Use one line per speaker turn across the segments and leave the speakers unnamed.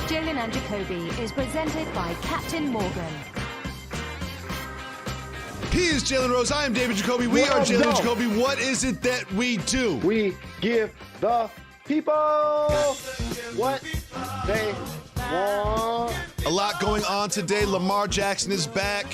Jalen Jacoby is presented by Captain Morgan.
He is Jalen Rose. I am David Jacoby. We are Jalen Jacoby. What is it that we do?
We give the people what they want.
A lot going on today. Lamar Jackson is back.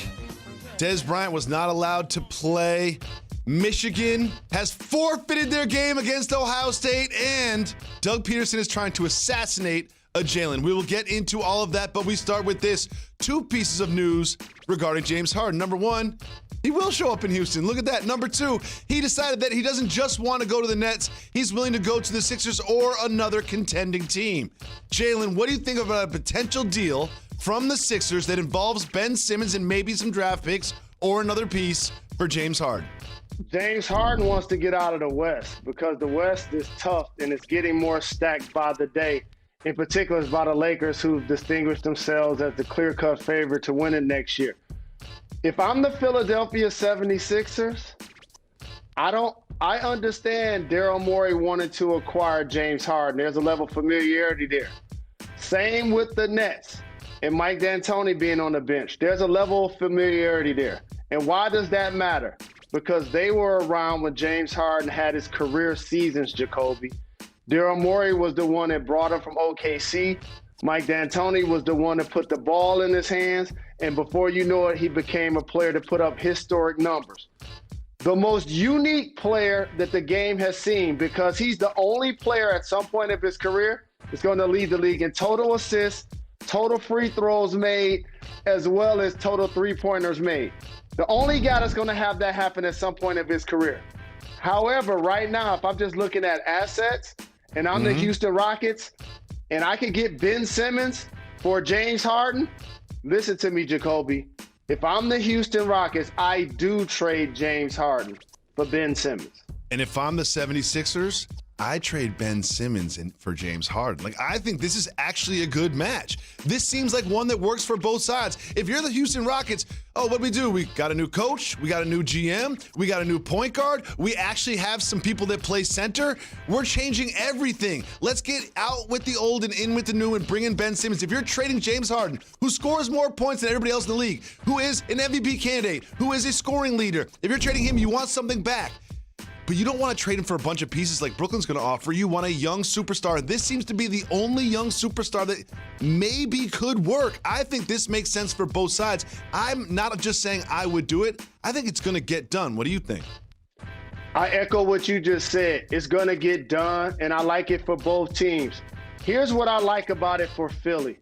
Dez Bryant was not allowed to play. Michigan has forfeited their game against Ohio State, and Doug Peterson is trying to assassinate a Jalen. We will get into all of that, but we start with this. Two pieces of news regarding James Harden. Number one, he will show up in Houston. Look at that. Number two, he decided that he doesn't just want to go to the Nets. He's willing to go to the Sixers or another contending team. Jalen, what do you think about a potential deal from the Sixers that involves Ben Simmons and maybe some draft picks or another piece for James Harden?
James Harden wants to get out of the West because the West is tough and it's getting more stacked by the day. In particular, it's by the Lakers, who've distinguished themselves as the clear-cut favorite to win it next year. If I'm the Philadelphia 76ers, I understand Daryl Morey wanted to acquire James Harden. There's a level of familiarity there. Same with the Nets and Mike D'Antoni being on the bench. There's a level of familiarity there. And why does that matter? Because they were around when James Harden had his career seasons, Jacoby. Daryl Morey was the one that brought him from OKC. Mike D'Antoni was the one that put the ball in his hands. And before you know it, he became a player to put up historic numbers. The most unique player that the game has seen, because he's the only player at some point of his career that's going to lead the league in total assists, total free throws made, as well as total three-pointers made. The only guy that's going to have that happen at some point of his career. However, right now, if I'm just looking at assets and I'm the Houston Rockets and I can get Ben Simmons for James Harden, listen to me, Jacoby. If I'm the Houston Rockets, I do trade James Harden for Ben Simmons.
And if I'm the 76ers, I trade Ben Simmons for James Harden. Like, I think this is actually a good match. This seems like one that works for both sides. If you're the Houston Rockets, what do? We got a new coach. We got a new GM. We got a new point guard. We actually have some people that play center. We're changing everything. Let's get out with the old and in with the new and bring in Ben Simmons. If you're trading James Harden, who scores more points than everybody else in the league, who is an MVP candidate, who is a scoring leader, if you're trading him, you want something back. But you don't want to trade him for a bunch of pieces like Brooklyn's going to offer. You want a young superstar. This seems to be the only young superstar that maybe could work. I think this makes sense for both sides. I'm not just saying I would do it. I think it's going to get done. What do you think?
I echo what you just said. It's going to get done, and I like it for both teams. Here's what I like about it for Philly.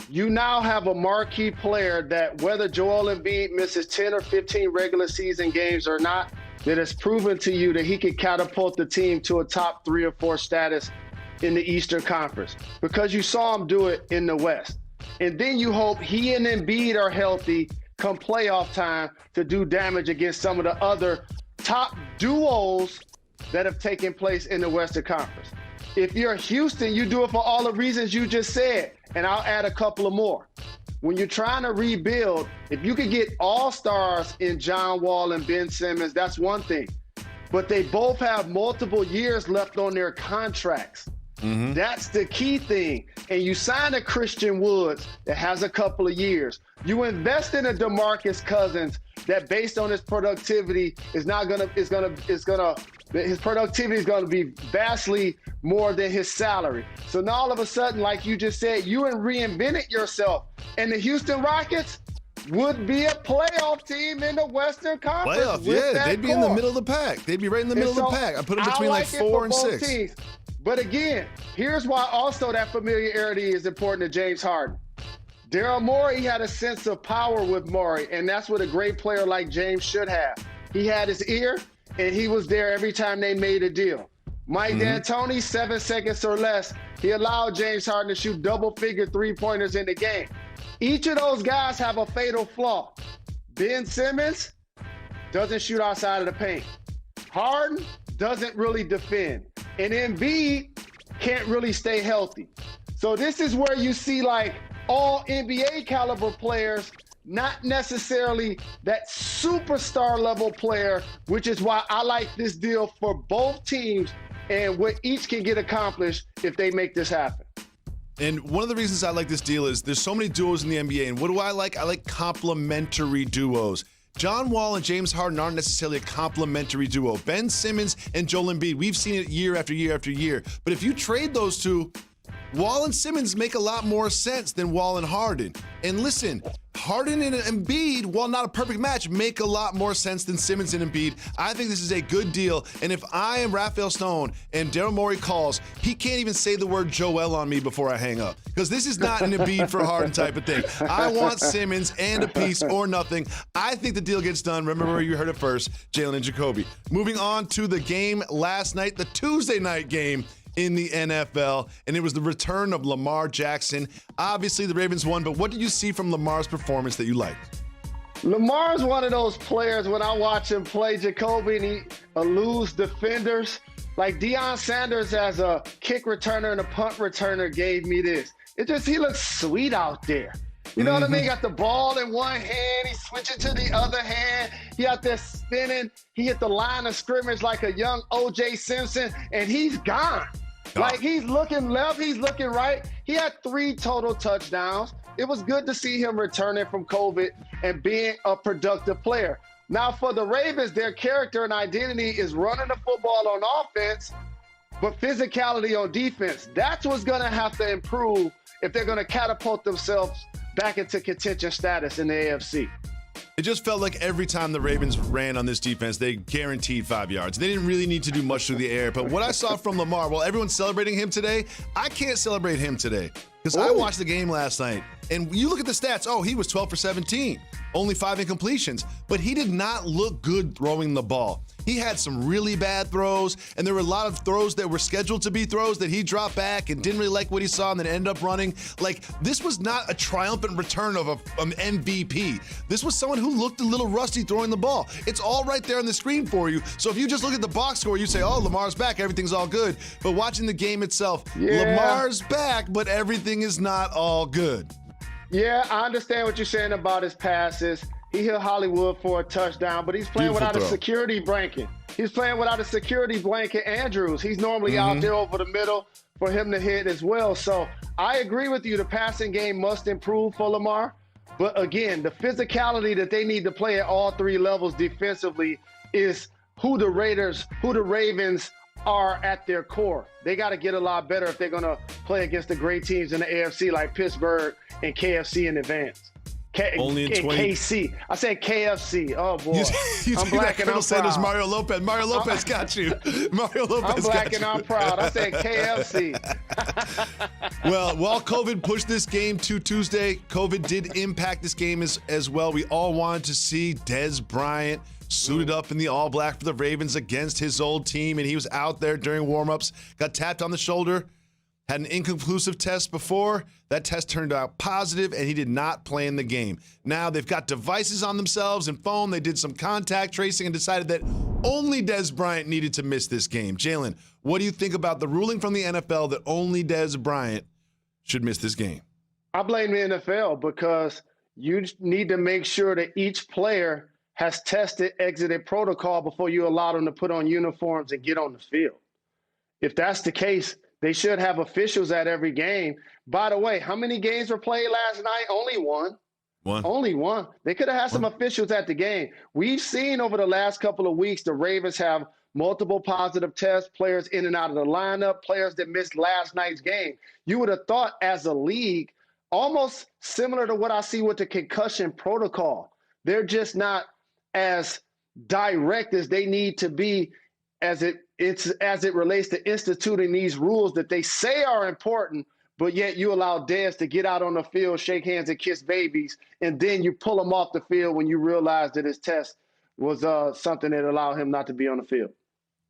You now have a marquee player that, whether Joel Embiid misses 10 or 15 regular season games or not, that has proven to you that he can catapult the team to a top 3 or 4 status in the Eastern Conference, because you saw him do it in the West. And then you hope he and Embiid are healthy come playoff time to do damage against some of the other top duos that have taken place in the Western Conference. If you're Houston, you do it for all the reasons you just said, and I'll add a couple of more. When you're trying to rebuild, if you could get all-stars in John Wall and Ben Simmons, that's one thing. But they both have multiple years left on their contracts. That's the key thing. And you sign a Christian Woods that has a couple of years. You invest in a DeMarcus Cousins that, based on his productivity, his productivity is gonna be vastly more than his salary. So now all of a sudden, like you just said, you reinvented yourself. And the Houston Rockets would be a playoff team in the Western Conference.
Playoff, yeah. They'd be in the middle of the pack. They'd be right in the middle of the pack. I put them between like 4 and 6.
Teams. But again, here's why also that familiarity is important to James Harden. Daryl Morey had a sense of power with Morey, and that's what a great player like James should have. He had his ear, and he was there every time they made a deal. Mike D'Antoni, 7 seconds or less, he allowed James Harden to shoot double-figure three-pointers in the game. Each of those guys have a fatal flaw. Ben Simmons doesn't shoot outside of the paint. Harden doesn't really defend. And Embiid can't really stay healthy. So this is where you see like all NBA caliber players, not necessarily that superstar level player, which is why I like this deal for both teams and what each can get accomplished if they make this happen.
And one of the reasons I like this deal is there's so many duos in the NBA. And what do I like? I like complementary duos. John Wall and James Harden aren't necessarily a complementary duo. Ben Simmons and Joel Embiid, we've seen it year after year after year. But if you trade those two, Wall and Simmons make a lot more sense than Wall and Harden. And listen, Harden and Embiid, while not a perfect match, make a lot more sense than Simmons and Embiid. I think this is a good deal. And if I am Raphael Stone and Daryl Morey calls, he can't even say the word Joel on me before I hang up. Because this is not an Embiid for Harden type of thing. I want Simmons and a piece or nothing. I think the deal gets done. Remember, you heard it first, Jalen Jacoby. Moving on to the game last night, the Tuesday night game in the NFL, and it was the return of Lamar Jackson. Obviously, the Ravens won, but what did you see from Lamar's performance that you liked?
Lamar's one of those players, when I watch him play Jacoby, and he eludes defenders. Like Deion Sanders as a kick returner and a punt returner gave me this. He looks sweet out there. You know what I mean? He got the ball in one hand. He switches to the other hand. He out there spinning. He hit the line of scrimmage like a young O.J. Simpson, and he's gone. Like, he's looking left, he's looking right. He had 3 total touchdowns. It was good to see him returning from COVID and being a productive player. Now, for the Ravens, their character and identity is running the football on offense, but physicality on defense. That's what's going to have to improve if they're going to catapult themselves back into contention status in the AFC.
It just felt like every time the Ravens ran on this defense, they guaranteed 5 yards. They didn't really need to do much through the air. But what I saw from Lamar, while everyone's celebrating him today, I can't celebrate him today. Because I watched the game last night, and you look at the stats, he was 12 for 17, only 5 incompletions, but he did not look good throwing the ball. He had some really bad throws, and there were a lot of throws that were scheduled to be throws that he dropped back and didn't really like what he saw and then ended up running. Like, this was not a triumphant return of an MVP. This was someone who looked a little rusty throwing the ball. It's all right there on the screen for you. So if you just look at the box score, you say, Lamar's back, everything's all good. But watching the game itself, Lamar's back, but everything is not all good.
Yeah, I understand what you're saying about his passes. He hit Hollywood for a touchdown, but he's playing without a security blanket. He's playing without a security blanket, Andrews. He's normally out there over the middle for him to hit as well. So I agree with you. The passing game must improve for Lamar. But again, the physicality that they need to play at all 3 levels defensively is who the Ravens are at their core. They got to get a lot better if they're going to play against the great teams in the AFC like Pittsburgh and KFC in advance.
Only in 20.
KC. I said KFC. Oh, boy.
You
I'm black and I'm proud.
Mario Lopez. Mario Lopez got you. Mario Lopez
I'm black and I'm proud. I said KFC.
Well, while COVID pushed this game to Tuesday, COVID did impact this game as well. We all wanted to see Dez Bryant suited up in the all-black for the Ravens against his old team, and he was out there during warm-ups, got tapped on the shoulder, had an inconclusive test before. That test turned out positive, and he did not play in the game. Now they've got devices on themselves and phone. They did some contact tracing and decided that only Dez Bryant needed to miss this game. Jalen, what do you think about the ruling from the NFL that only Dez Bryant should miss this game?
I blame the NFL because you need to make sure that each player has tested, exited protocol before you allow them to put on uniforms and get on the field. If that's the case, they should have officials at every game. By the way, how many games were played last night? Only one. Only one. They could have had some officials at the game. We've seen over the last couple of weeks the Ravens have multiple positive tests, players in and out of the lineup, players that missed last night's game. You would have thought as a league, almost similar to what I see with the concussion protocol, they're just not as direct as they need to be as it relates to instituting these rules that they say are important, but yet you allow Dez to get out on the field, shake hands and kiss babies, and then you pull him off the field when you realize that his test was something that allowed him not to be on the field.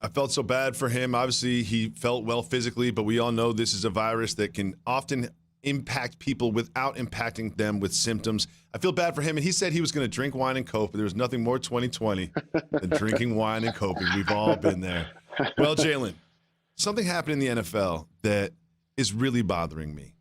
I felt so bad for him. Obviously, he felt well physically, but we all know this is a virus that can often impact people without impacting them with symptoms. I feel bad for him, and he said he was going to drink wine and cope, but there was nothing more 2020 than drinking wine and coping. We've all been there. Well, Jalen, something happened in the NFL that is really bothering me.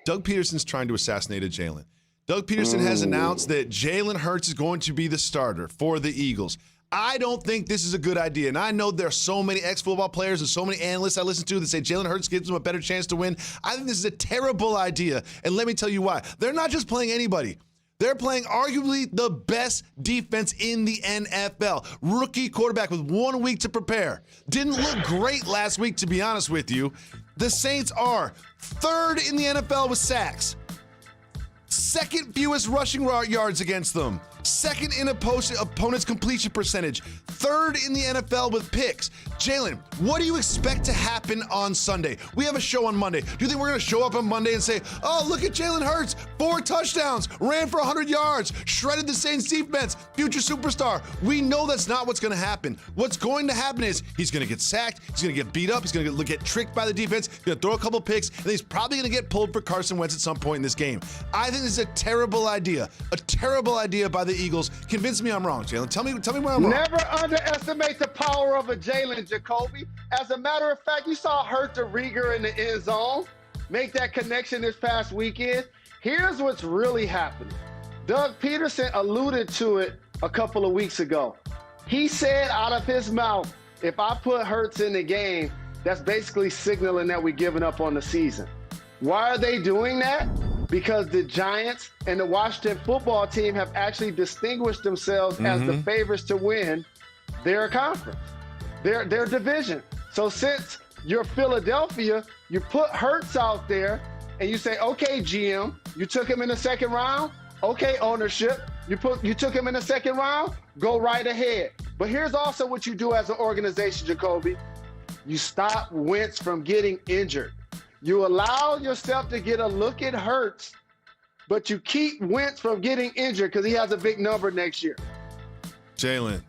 Doug Peterson's trying to assassinate a Jalen. Doug Peterson has announced that Jalen Hurts is going to be the starter for the Eagles. I don't think this is a good idea. And I know there are so many ex-football players and so many analysts I listen to that say Jalen Hurts gives them a better chance to win. I think this is a terrible idea. And let me tell you why. They're not just playing anybody. They're playing arguably the best defense in the NFL. Rookie quarterback with 1 week to prepare. Didn't look great last week, to be honest with you. The Saints are 3rd in the NFL with sacks. 2nd fewest rushing yards against them. 2nd in opponent's completion percentage. 3rd in the NFL with picks. Jalen, what do you expect to happen on Sunday? We have a show on Monday. Do you think we're going to show up on Monday and say, oh, look at Jalen Hurts, 4 touchdowns, ran for 100 yards, shredded the Saints defense, future superstar? We know that's not what's going to happen. What's going to happen is he's going to get sacked, he's going to get beat up, he's going to get tricked by the defense, he's going to throw a couple picks, and he's probably going to get pulled for Carson Wentz at some point in this game. I think this is a terrible idea by the Eagles. Convince me I'm wrong, Jalen. Tell me where I'm wrong.
Never underestimate the power of a Jalen Jacoby. As a matter of fact, you saw Hurt the Rieger in the end zone make that connection this past weekend. Here's what's really happening. Doug Peterson alluded to it a couple of weeks ago. He said out of his mouth, if I put Hurts in the game, that's basically signaling that we're giving up on the season. Why are they doing that? Because the Giants and the Washington football team have actually distinguished themselves as the favorites to win their conference, their division. So since you're Philadelphia, you put Hurts out there and you say, okay, GM, you took him in the 2nd round. Okay, ownership, you took him in the 2nd round, go right ahead. But here's also what you do as an organization, Jacoby. You stop Wentz from getting injured. You allow yourself to get a look at Hurts, but you keep Wentz from getting injured because he has a big number next year.
Jalen,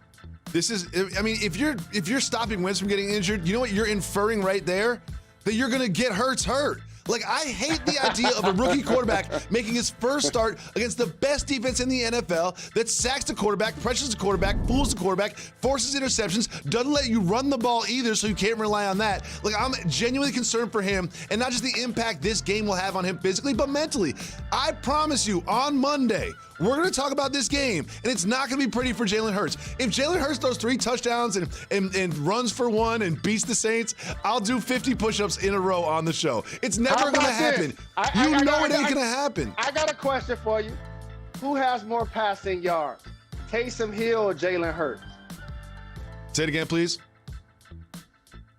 this is, I mean, if you're stopping Wentz from getting injured, you know what you're inferring right there? That you're going to get Hurts hurt. Like, I hate the idea of a rookie quarterback making his first start against the best defense in the NFL that sacks the quarterback, pressures the quarterback, fools the quarterback, forces interceptions, doesn't let you run the ball either, so you can't rely on that. Like, I'm genuinely concerned for him, and not just the impact this game will have on him physically, but mentally. I promise you, on Monday, we're going to talk about this game, and it's not going to be pretty for Jalen Hurts. If Jalen Hurts throws 3 touchdowns and runs for 1 and beats the Saints, I'll do 50 push-ups in a row on the show. It's never going to happen. You know it ain't going to happen.
I got a question for you. Who has more passing yards, Taysom Hill or Jalen Hurts?
Say it again, please.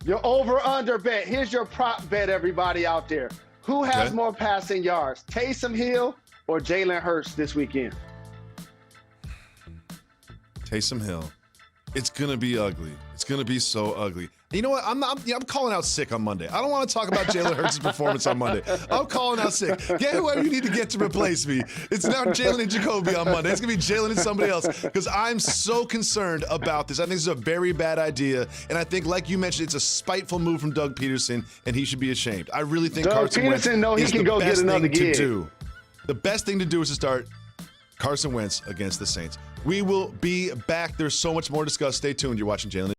Your over-under bet. Here's your prop bet, everybody out there. Who has more passing yards, Taysom Hill or Jalen Hurts this weekend?
Taysom Hill. It's going to be ugly. It's going to be so ugly. You know what? I'm calling out sick on Monday. I don't want to talk about Jalen Hurts' performance on Monday. I'm calling out sick. Get whoever you need to get to replace me. It's not Jalen and Jacoby on Monday. It's going to be Jalen and somebody else because I'm so concerned about this. I think this is a very bad idea. And I think, like you mentioned, it's a spiteful move from Doug Peterson, and he should be ashamed. I really think Carson Wentz is the best thing to do. The best thing to do is to start Carson Wentz against the Saints. We will be back. There's so much more to discuss. Stay tuned. You're watching Jalen.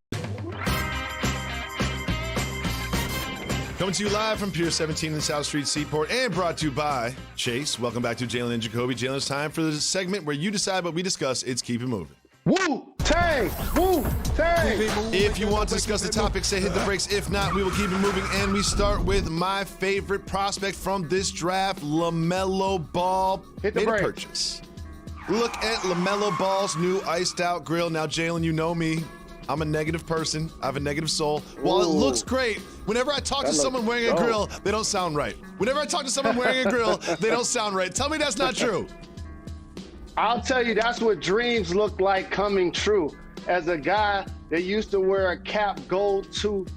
Coming to you live from Pier 17 in South Street Seaport and brought to you by Chase. Welcome back to Jalen and Jacoby. Jalen, it's time for the segment where you decide what we discuss. It's Keep It Moving.
Wu-Tang! Wu-Tang!
If you want to discuss the topic, say hit the brakes. If not, we will keep it moving. And we start with my favorite prospect from this draft, LaMelo Ball.
Hit the brakes.
Purchase. Look at LaMelo Ball's new iced out grill. Now, Jalen, you know me. I'm a negative person. I have a negative soul. While it looks great, whenever I talk to someone wearing a grill, they don't sound right. Whenever I talk to someone wearing a grill, they don't sound right. Tell me that's not true.
I'll tell you, that's what dreams look like coming true. As a guy that used to wear a cap gold tooth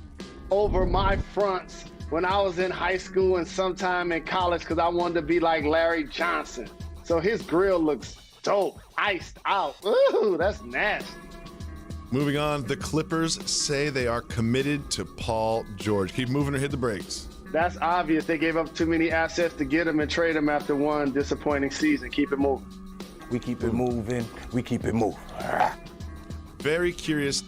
over my fronts when I was in high school and sometime in college because I wanted to be like Larry Johnson. So his grill looks dope, iced out. Ooh, that's nasty.
Moving on, the Clippers say they are committed to Paul George. Keep moving or hit the brakes.
That's obvious. They gave up too many assets to get him and trade him after one disappointing season. Keep it moving.
We keep it moving. We keep it moving.
Very curious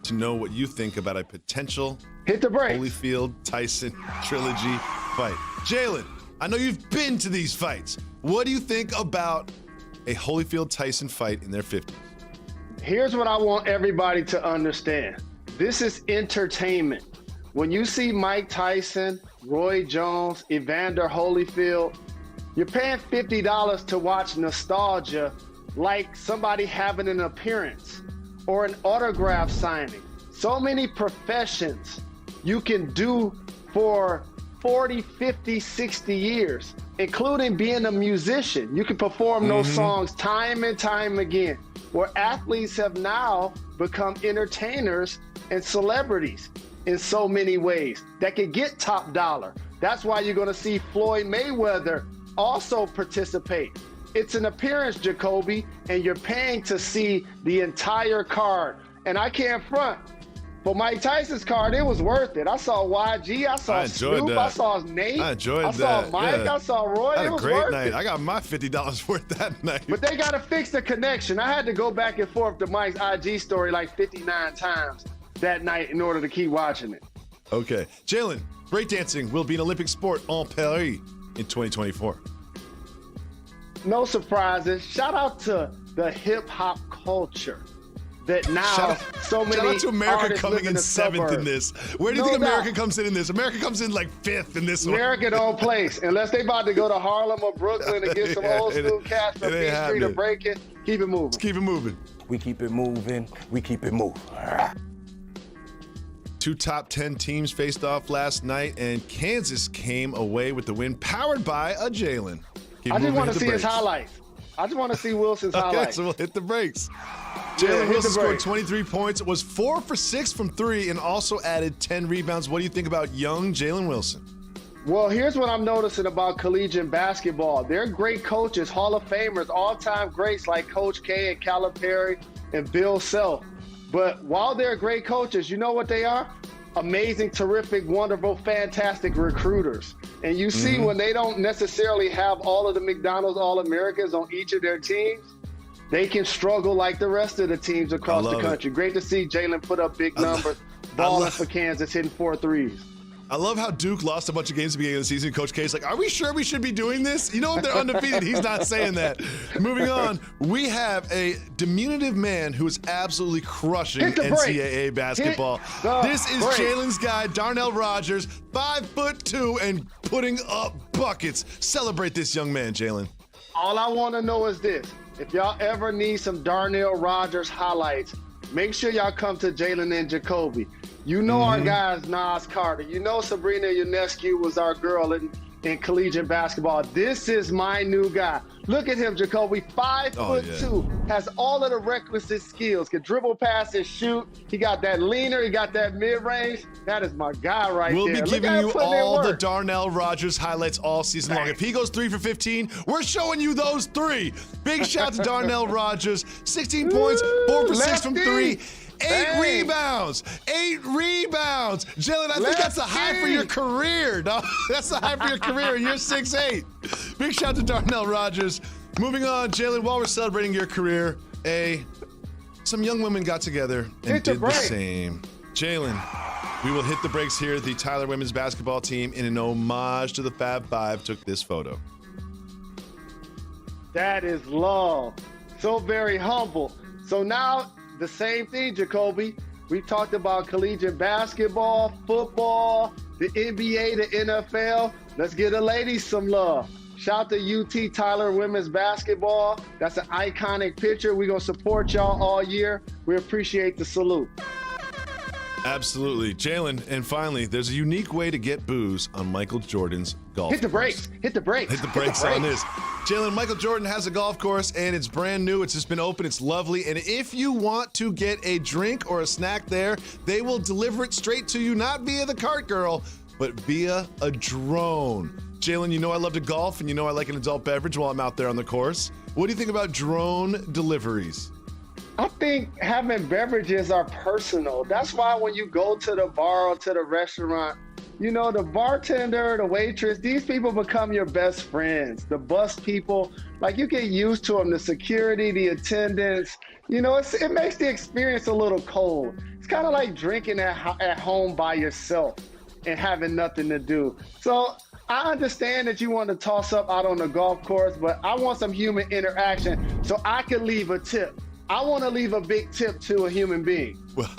to know what you think about a potential
Hit the brakes.
Holyfield Tyson trilogy fight. Jalen, I know you've been to these fights. What do you think about a Holyfield Tyson fight in their 50s?
Here's what I want everybody to understand. This is entertainment. When you see Mike Tyson, Roy Jones, Evander Holyfield, you're paying $50 to watch nostalgia like somebody having an appearance or an autograph signing. So many professions you can do for 40, 50, 60 years, including being a musician. You can perform those songs time and time again, where athletes have now become entertainers and celebrities in so many ways that can get top dollar. That's why you're gonna see Floyd Mayweather also participate. It's an appearance, Jacoby, and you're paying to see the entire card. And I can't front. For Mike Tyson's card, it was worth it. I saw YG, I saw Snoop,
that.
I saw Nate,
I enjoyed
I saw
that.
Mike,
Yeah.
I saw Roy.
I had
It
a
was
great
worth
night.
it.
I got my $50 worth that night.
But they got to fix the connection. I had to go back and forth to Mike's IG story like 59 times that night in order to keep watching it.
Okay. Jalen, breakdancing will be an Olympic sport en Paris in 2024.
No surprises. Shout out to the hip hop culture that now so many
Shout out to America
artists
coming
live
in
the
seventh
suburbs.
in this. Where do you
No
think America
doubt.
comes in this? America comes in like fifth in this one.
America don't place unless they about to go to Harlem or Brooklyn and get some
Yeah,
old school cats from
it ain't
B Street or
happening.
break it. Keep it moving.
Let's keep it moving.
We keep it moving. We keep it moving.
Two top 10 teams faced off last night, and Kansas came away with the win, powered by a Jalen. Keep
I just
moving,
want
hit
to
the
see his
brakes.
highlights. I just want to see Wilson's
Okay,
highlights.
so we'll hit the brakes.
Yeah,
Jalen
hit
Wilson
the
scored
brakes.
23 points, was 4 for 6 from 3, and also added 10 rebounds. What do you think about young Jalen Wilson?
Well, here's what I'm noticing about collegiate basketball. They're great coaches, Hall of Famers, all-time greats like Coach K and Calipari and Bill Self. But while they're great coaches, you know what they are? Amazing, terrific, wonderful, fantastic recruiters. And you see when they don't necessarily have all of the McDonald's All-Americans on each of their teams, they can struggle like the rest of the teams across the
love it.
country. Great to see Jalen put up big numbers,
I
balling
love-
for Kansas, hitting 4 threes.
I love how Duke lost a bunch of games at the beginning of the season. Coach K's like, are we sure we should be doing this? You know, if they're undefeated, he's not saying that. Moving on, we have a diminutive man who is absolutely crushing
Hit the break.
NCAA basketball.
Hit the
This is
break.
Jalen's guy, Darnell Rogers, 5'2" and putting up buckets. Celebrate this young man, Jalen.
All I want to know is this. If y'all ever need some Darnell Rogers highlights, make sure y'all come to Jalen and Jacoby. You know our guys, Nas Carter. You know Sabrina Ionescu was our girl in collegiate basketball. This is my new guy. Look at him, Jacoby, 5'2", has all of the requisite skills, can dribble, pass, and shoot. He got that leaner, he got that mid-range. That is my guy right
We'll
there.
be
Look
giving
at him
you
putting in
all the
work.
Darnell Rogers highlights all season long. If he goes 3 for 15, we're showing you those 3. Big shout to Darnell Rogers, 16 points, 4 for 6 from 3.
Lefty.
8
Bang.
rebounds. 8 rebounds. Jalen, I think that's the high for your career, dog. That's the high for your career, and you're 6'8". Big shout to Darnell Rogers. Moving on, Jalen, while we're celebrating your career, some young women got together and
Hit the
did the
break.
same. Jalen, we will hit the brakes here. The Tyler women's basketball team, in an homage to the Fab Five, took this photo.
That is love. So very humble. So now the same thing, Jacoby. We talked about collegiate basketball, football, the NBA, the NFL. Let's give the ladies some love. Shout to UT Tyler women's basketball. That's an iconic picture. We're going to support y'all all year. We appreciate the salute.
Absolutely. Jalen, and finally, there's a unique way to get booze on Michael Jordan's golf
Hit the
course.
brakes. Hit the brakes.
Hit the brakes on this. Jalen, Michael Jordan has a golf course, and it's brand new. It's just been open. It's lovely. And if you want to get a drink or a snack there, they will deliver it straight to you, not via the cart girl, but via a drone. Jalen, you know I love to golf, and you know I like an adult beverage while I'm out there on the course. What do you think about drone deliveries?
I think having beverages are personal. That's why when you go to the bar or to the restaurant, you know, the bartender, the waitress, these people become your best friends. The bus people, like you get used to them, the security, the attendants. You know, it makes the experience a little cold. It's kind of like drinking at home by yourself and having nothing to do. So I understand that you want to toss up out on the golf course, but I want some human interaction so I can leave a tip. I want to leave a big tip to a human being.
Well,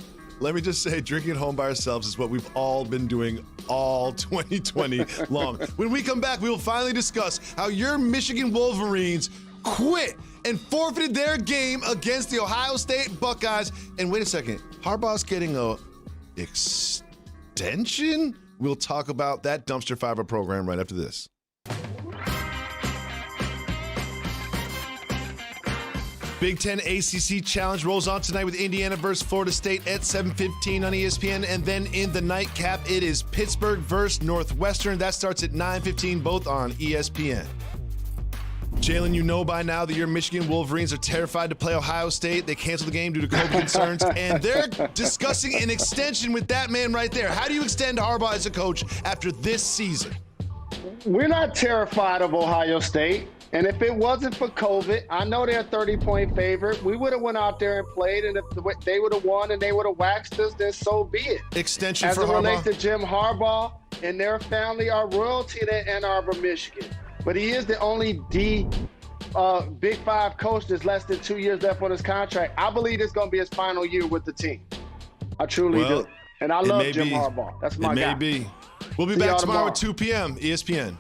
let me just say, drinking at home by ourselves is what we've all been doing all 2020 long. When we come back, we will finally discuss how your Michigan Wolverines quit and forfeited their game against the Ohio State Buckeyes. And wait a second, Harbaugh's getting a extension? We'll talk about that dumpster fire program right after this. Big Ten ACC Challenge rolls on tonight with Indiana versus Florida State at 7:15 on ESPN. And then in the nightcap, it is Pittsburgh versus Northwestern. That starts at 9:15, both on ESPN. Jalen, you know by now that your Michigan Wolverines are terrified to play Ohio State. They canceled the game due to COVID concerns, and they're discussing an extension with that man right there. How do you extend Harbaugh as a coach after this season?
We're not terrified of Ohio State. And if it wasn't for COVID, I know they're a 30-point favorite. We would have went out there and played, and if they would have won and they would have waxed us, then so be it.
Extension
As
for
it
Harbaugh?
relates to Jim Harbaugh and their family are royalty in Ann Arbor, Michigan. But he is the only Big Five coach that's less than 2 years left on his contract. I believe it's going to be his final year with the team. I truly do. And I love Jim Harbaugh. That's my guy.
It may be. We'll be back tomorrow at 2 p.m. ESPN.